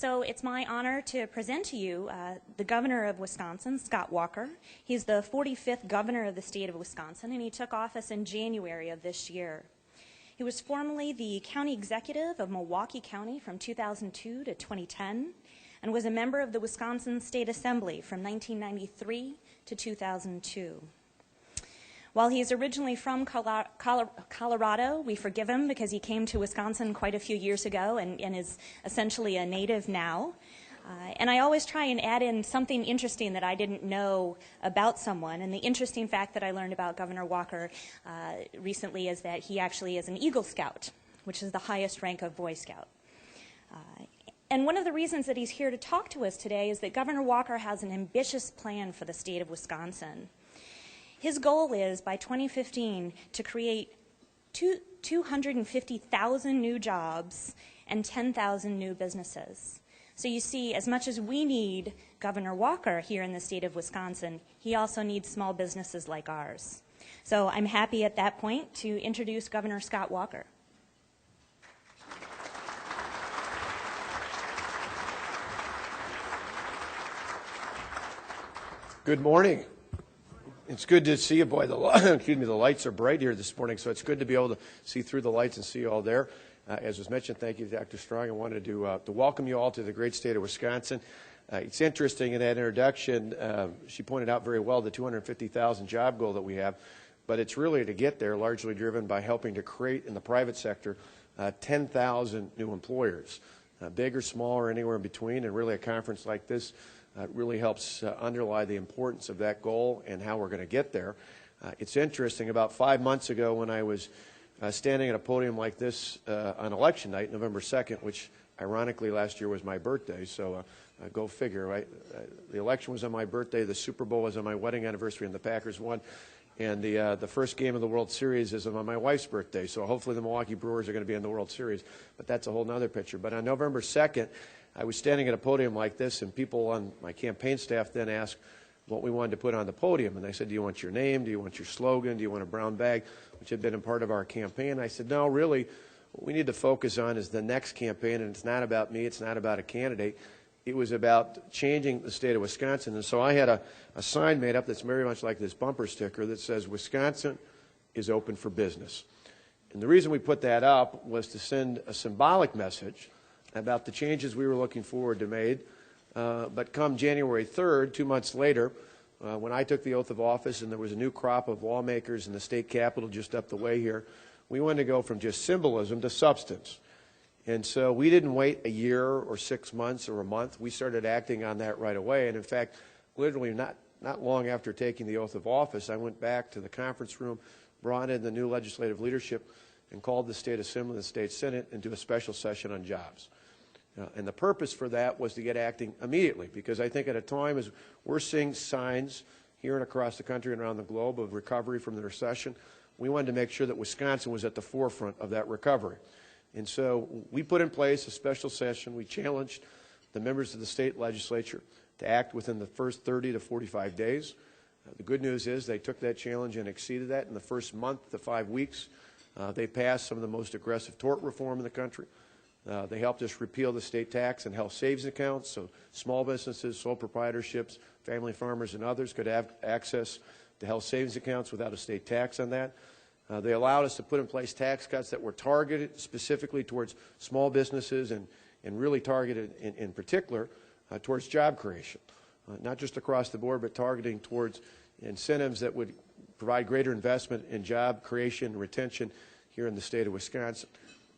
So it's my honor to present to you the governor of Wisconsin, Scott Walker. He's the 45th governor of the state of Wisconsin, and he took office in January of this year. He was formerly the county executive of Milwaukee County from 2002 to 2010, and was a member of the Wisconsin State Assembly from 1993 to 2002. While he's originally from Colorado, we forgive him because he came to Wisconsin quite a few years ago and is essentially a native now. And I always try and add in something interesting that I didn't know about someone. And the interesting fact that I learned about Governor Walker recently is that he actually is an Eagle Scout, which is the highest rank of Boy Scout. And one of the reasons that he's here to talk to us today is that Governor Walker has an ambitious plan for the state of Wisconsin. His goal is, by 2015, to create 250,000 new jobs and 10,000 new businesses. So you see, as much as we need Governor Walker here in the state of Wisconsin, he also needs small businesses like ours. So I'm happy at that point to introduce Governor Scott Walker. Good morning. It's good to see you, boy. The lights are bright here this morning, so it's good to be able to see through the lights and see you all there. As was mentioned, thank you, Dr. Strong. I wanted to welcome you all to the great state of Wisconsin. It's interesting in that introduction, she pointed out very well the 250,000 job goal that we have, but it's really to get there largely driven by helping to create in the private sector 10,000 new employers, big or small or anywhere in between, and really a conference like this really helps underlie the importance of that goal and how we're going to get there. It's interesting, about 5 months ago when I was standing at a podium like this on election night, November 2nd, which ironically last year was my birthday, so go figure, right? The election was on my birthday, the Super Bowl was on my wedding anniversary, and the Packers won. And the first game of the World Series is on my wife's birthday, so hopefully the Milwaukee Brewers are going to be in the World Series, but that's a whole other picture. But on November 2nd, I was standing at a podium like this, and people on my campaign staff then asked what we wanted to put on the podium. And I said, do you want your name? Do you want your slogan? Do you want a brown bag? Which had been a part of our campaign. I said, no, really, what we need to focus on is the next campaign, and it's not about me. It's not about a candidate. It was about changing the state of Wisconsin. And so I had a sign made up that's very much like this bumper sticker that says, Wisconsin is open for business. And the reason we put that up was to send a symbolic message about the changes we were looking forward to made. But come January 3rd, 2 months later, when I took the oath of office and there was a new crop of lawmakers in the state capitol just up the way here, we wanted to go from just symbolism to substance. And so we didn't wait a year or 6 months or a month. We started acting on that right away. And in fact, literally not long after taking the oath of office, I went back to the conference room, brought in the new legislative leadership, and called the State Assembly and the State Senate into a special session on jobs. And the purpose for that was to get acting immediately, because I think at a time as we're seeing signs here and across the country and around the globe of recovery from the recession, we wanted to make sure that Wisconsin was at the forefront of that recovery. And so we put in place a special session. We challenged the members of the state legislature to act within the first 30 to 45 days. The good news is they took that challenge and exceeded that. In the first month to 5 weeks, they passed some of the most aggressive tort reform in the country. They helped us repeal the state tax and health savings accounts, so small businesses, sole proprietorships, family farmers, and others could have access to health savings accounts without a state tax on that. They allowed us to put in place tax cuts that were targeted specifically towards small businesses and really targeted in particular towards job creation, not just across the board, but targeting towards incentives that would provide greater investment in job creation and retention here in the state of Wisconsin.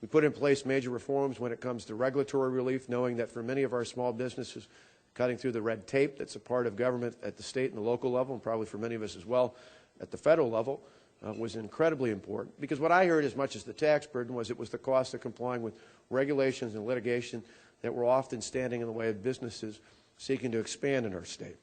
We put in place major reforms when it comes to regulatory relief, knowing that for many of our small businesses, cutting through the red tape that's a part of government at the state and the local level, and probably for many of us as well at the federal level, was incredibly important. Because what I heard as much as the tax burden was it was the cost of complying with regulations and litigation that were often standing in the way of businesses seeking to expand in our state.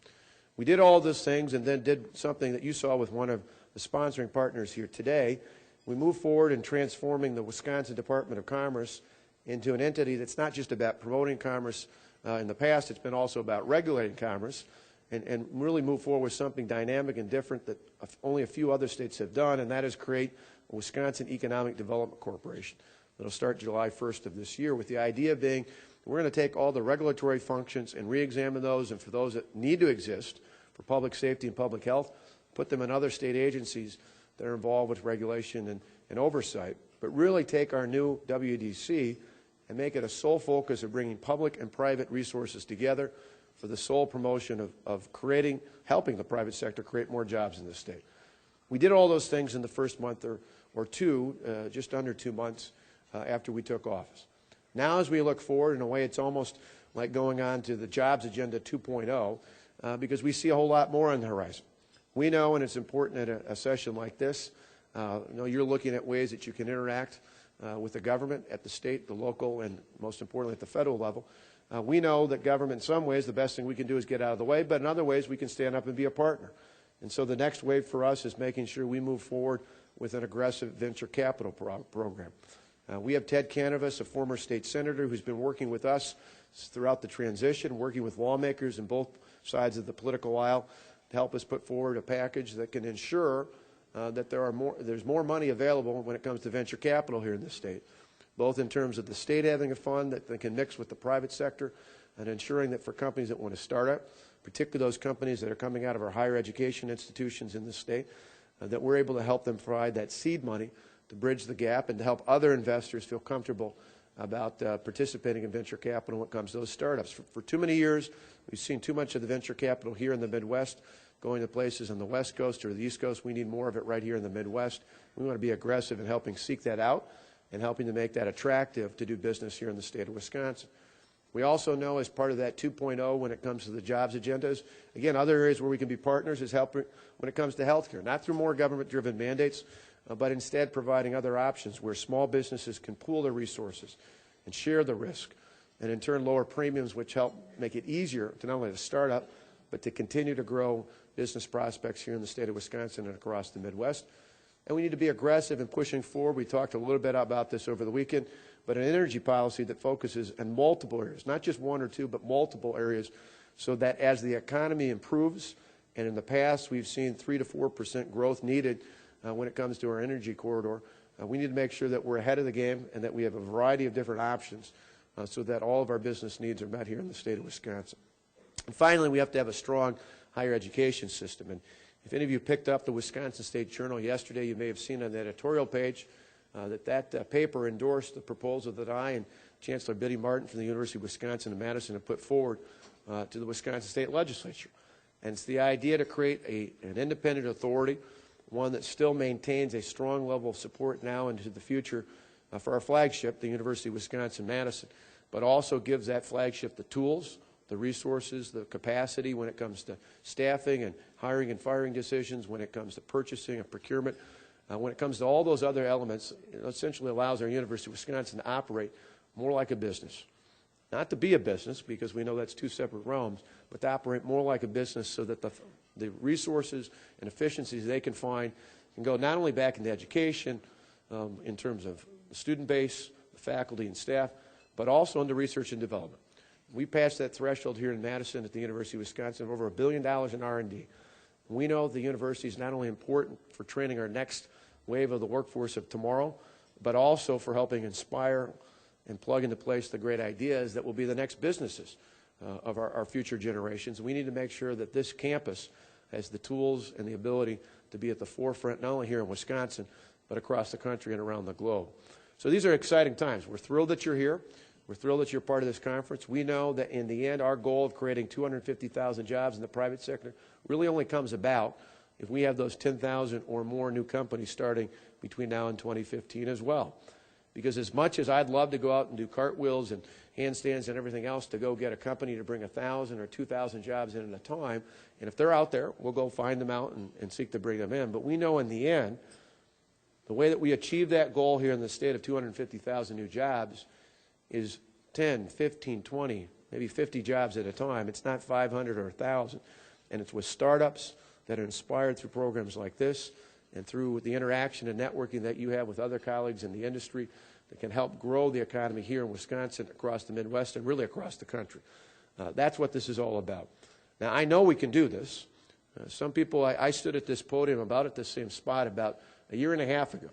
We did all those things and then did something that you saw with one of the sponsoring partners here today. We moved forward in transforming the Wisconsin Department of Commerce into an entity that's not just about promoting commerce. In the past, it's been also about regulating commerce, and really move forward with something dynamic and different that only a few other states have done, and that is create a Wisconsin Economic Development Corporation. It'll start July 1st of this year, with the idea being We're going to take all the regulatory functions and re-examine those, and for those that need to exist for public safety and public health, put them in other state agencies that are involved with regulation and oversight, but really take our new WDC and make it a sole focus of bringing public and private resources together for the sole promotion of helping the private sector create more jobs in this state. We did all those things in the first month or two, just under 2 months after we took office. Now as we look forward, in a way it's almost like going on to the Jobs Agenda 2.0 because we see a whole lot more on the horizon. We know, and it's important at a session like this, you're looking at ways that you can interact with the government at the state, the local, and most importantly at the federal level. We know that government, in some ways, the best thing we can do is get out of the way, but in other ways we can stand up and be a partner. And so the next wave for us is making sure we move forward with an aggressive venture capital program. We have Ted Canavas, a former state senator, who's been working with us throughout the transition, working with lawmakers in both sides of the political aisle to help us put forward a package that can ensure that there's more money available when it comes to venture capital here in the state, both in terms of the state having a fund that can mix with the private sector and ensuring that for companies that want to start up, particularly those companies that are coming out of our higher education institutions in the state, that we're able to help them provide that seed money to bridge the gap and to help other investors feel comfortable about participating in venture capital when it comes to those startups. For too many years, we've seen too much of the venture capital here in the Midwest going to places on the West Coast or the East Coast. We need more of it right here in the Midwest. We want to be aggressive in helping seek that out and helping to make that attractive to do business here in the state of Wisconsin. We also know as part of that 2.0 when it comes to the jobs agendas, again, other areas where we can be partners is helping when it comes to health care, not through more government-driven mandates, but instead providing other options where small businesses can pool their resources and share the risk and in turn lower premiums, which help make it easier to not only to start up, but to continue to grow business prospects here in the state of Wisconsin and across the Midwest. And we need to be aggressive in pushing forward. We talked a little bit about this over the weekend, but an energy policy that focuses on multiple areas, not just one or two, but multiple areas, so that as the economy improves, and in the past we've seen 3 to 4% growth needed when it comes to our energy corridor, we need to make sure that we're ahead of the game and that we have a variety of different options so that all of our business needs are met here in the state of Wisconsin. And finally, we have to have a strong higher education system. And if any of you picked up the Wisconsin State Journal yesterday, you may have seen on the editorial page that paper endorsed the proposal that I and Chancellor Biddy Martin from the University of Wisconsin in Madison have put forward to the Wisconsin State Legislature. And it's the idea to create an independent authority, one that still maintains a strong level of support now into the future for our flagship, the University of Wisconsin-Madison, but also gives that flagship the tools, the resources, the capacity when it comes to staffing and hiring and firing decisions, when it comes to purchasing and procurement, when it comes to all those other elements. It essentially allows our University of Wisconsin to operate more like a business. Not to be a business, because we know that's two separate realms, but to operate more like a business so that the resources and efficiencies they can find can go not only back into education in terms of the student base, the faculty and staff, but also into research and development. We passed that threshold here in Madison at the University of Wisconsin of over $1 billion in R&D. We know the university is not only important for training our next wave of the workforce of tomorrow, but also for helping inspire and plug into place the great ideas that will be the next businesses of our future generations. We need to make sure that this campus has the tools and the ability to be at the forefront, not only here in Wisconsin, but across the country and around the globe. So these are exciting times. We're thrilled that you're here. We're thrilled that you're part of this conference. We know that in the end, our goal of creating 250,000 jobs in the private sector really only comes about if we have those 10,000 or more new companies starting between now and 2015 as well. Because as much as I'd love to go out and do cartwheels and handstands and everything else to go get a company to bring 1,000 or 2,000 jobs in at a time, and if they're out there, we'll go find them out and seek to bring them in. But we know in the end, the way that we achieve that goal here in the state of 250,000 new jobs is 10, 15, 20, maybe 50 jobs at a time. It's not 500 or 1,000. And it's with startups that are inspired through programs like this and through the interaction and networking that you have with other colleagues in the industry that can help grow the economy here in Wisconsin, across the Midwest, and really across the country. That's what this is all about. Now, I know we can do this. Some people, I stood at this podium about at the same spot about a year and a half ago.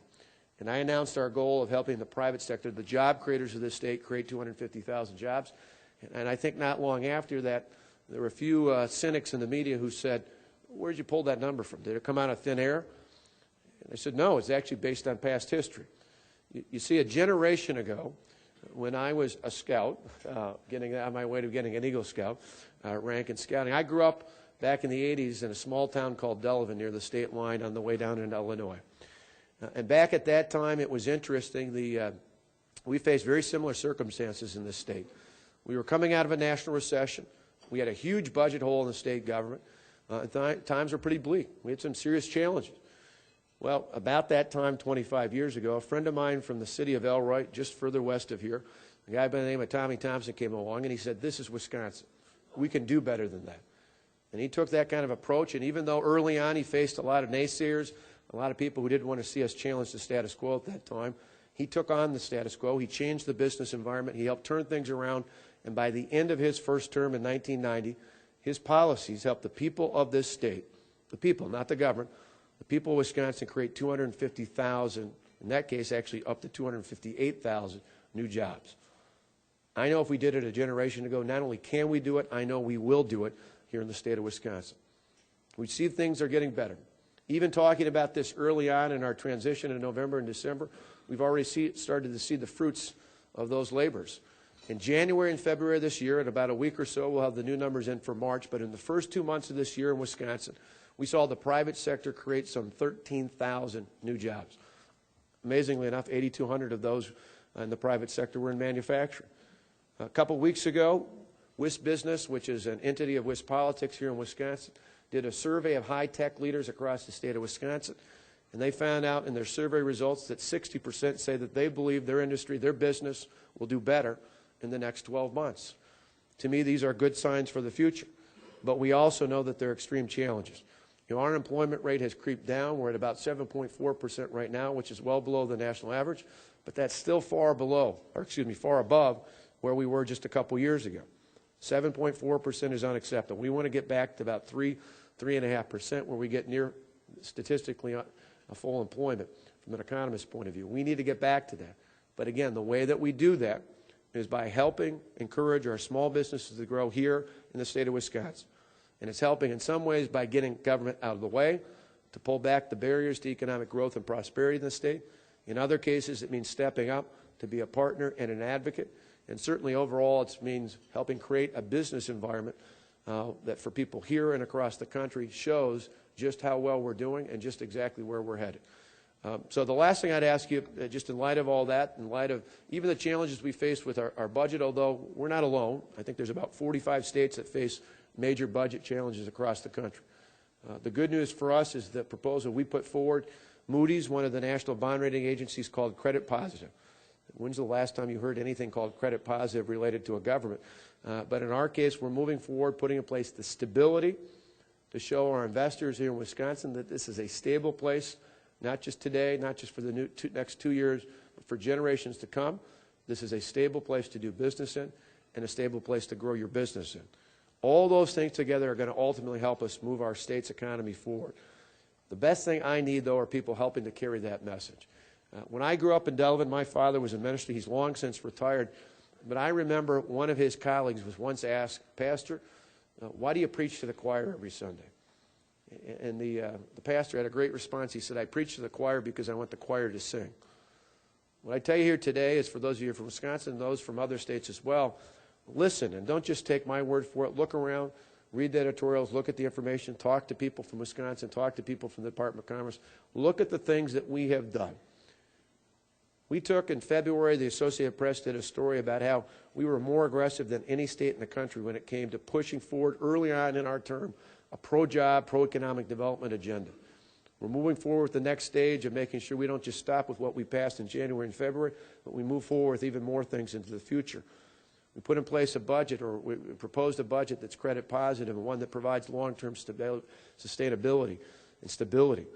And I announced our goal of helping the private sector, the job creators of this state, create 250,000 jobs. And I think not long after that, there were a few cynics in the media who said, where'd you pull that number from? Did it come out of thin air? And I said, no, it's actually based on past history. You see, a generation ago, when I was a scout, getting on my way to getting an Eagle Scout rank in scouting, I grew up back in the 80s in a small town called Delavan near the state line on the way down into Illinois. And back at that time, it was interesting. We faced very similar circumstances in this state. We were coming out of a national recession. We had a huge budget hole in the state government. Times were pretty bleak. We had some serious challenges. Well, about that time, 25 years ago, a friend of mine from the city of Elroy, just further west of here, a guy by the name of Tommy Thompson came along, and he said, this is Wisconsin. We can do better than that. And he took that kind of approach, and even though early on he faced a lot of naysayers, a lot of people who didn't want to see us challenge the status quo at that time, he took on the status quo. He changed the business environment. He helped turn things around. And by the end of his first term in 1990, his policies helped the people of this state, the people, not the government, the people of Wisconsin create 250,000, in that case actually up to 258,000 new jobs. I know if we did it a generation ago, not only can we do it, I know we will do it here in the state of Wisconsin. We see things are getting better. Even talking about this early on in our transition in November and December, we've already started to see the fruits of those labors. In January and February of this year, in about a week or so, we'll have the new numbers in for March, but in the first 2 months of this year in Wisconsin, we saw the private sector create some 13,000 new jobs. Amazingly enough, 8,200 of those in the private sector were in manufacturing. A couple weeks ago, WIS Business, which is an entity of WIS Politics here in Wisconsin, did a survey of high-tech leaders across the state of Wisconsin, and they found out in their survey results that 60% say that they believe their industry, their business, will do better in the next 12 months. To me, these are good signs for the future, but we also know that there are extreme challenges. Our unemployment rate has creeped down. We're at about 7.4% right now, which is well below the national average, but that's still far above where we were just a couple years ago. 7.4% is unacceptable. We want to get back to about 3.5%, where we get near statistically a full employment from an economist's point of view. We need to get back to that. But again, the way that we do that is by helping encourage our small businesses to grow here in the state of Wisconsin. And it's helping in some ways by getting government out of the way to pull back the barriers to economic growth and prosperity in the state. In other cases, it means stepping up to be a partner and an advocate. And certainly overall, it means helping create a business environment that for people here and across the country shows just how well we're doing and just exactly where we're headed. So the last thing I'd ask you, just in light of all that, in light of even the challenges we face with our budget, although we're not alone. I think there's about 45 states that face major budget challenges across the country. The good news for us is the proposal we put forward. Moody's, one of the national bond rating agencies, called credit positive. When's the last time you heard anything called credit positive related to a government? But in our case, we're moving forward, putting in place the stability to show our investors here in Wisconsin that this is a stable place, not just today, not just for the next 2 years, but for generations to come. This is a stable place to do business in and a stable place to grow your business in. All those things together are going to ultimately help us move our state's economy forward. The best thing I need, though, are people helping to carry that message. When I grew up in Delavan, my father was in ministry. He's long since retired. But I remember one of his colleagues was once asked, Pastor, why do you preach to the choir every Sunday? And the pastor had a great response. He said, I preach to the choir because I want the choir to sing. What I tell you here today is for those of you from Wisconsin and those from other states as well, listen, and don't just take my word for it. Look around, read the editorials, look at the information, talk to people from Wisconsin, talk to people from the Department of Commerce. Look at the things that we have done. We took in February, the Associated Press did a story about how we were more aggressive than any state in the country when it came to pushing forward early on in our term a pro-job, pro-economic development agenda. We're moving forward with the next stage of making sure we don't just stop with what we passed in January and February, but we move forward with even more things into the future. We put in place a budget, or we proposed a budget that's credit positive and one that provides long-term sustainability and stability.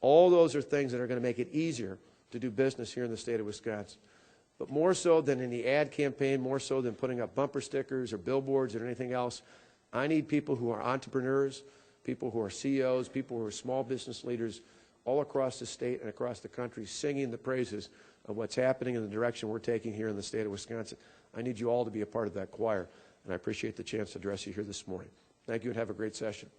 All those are things that are going to make it easier to do business here in the state of Wisconsin. But more so than in the ad campaign, more so than putting up bumper stickers or billboards or anything else, I need people who are entrepreneurs, people who are CEOs, people who are small business leaders all across the state and across the country singing the praises of what's happening and the direction we're taking here in the state of Wisconsin. I need you all to be a part of that choir, and I appreciate the chance to address you here this morning. Thank you and have a great session.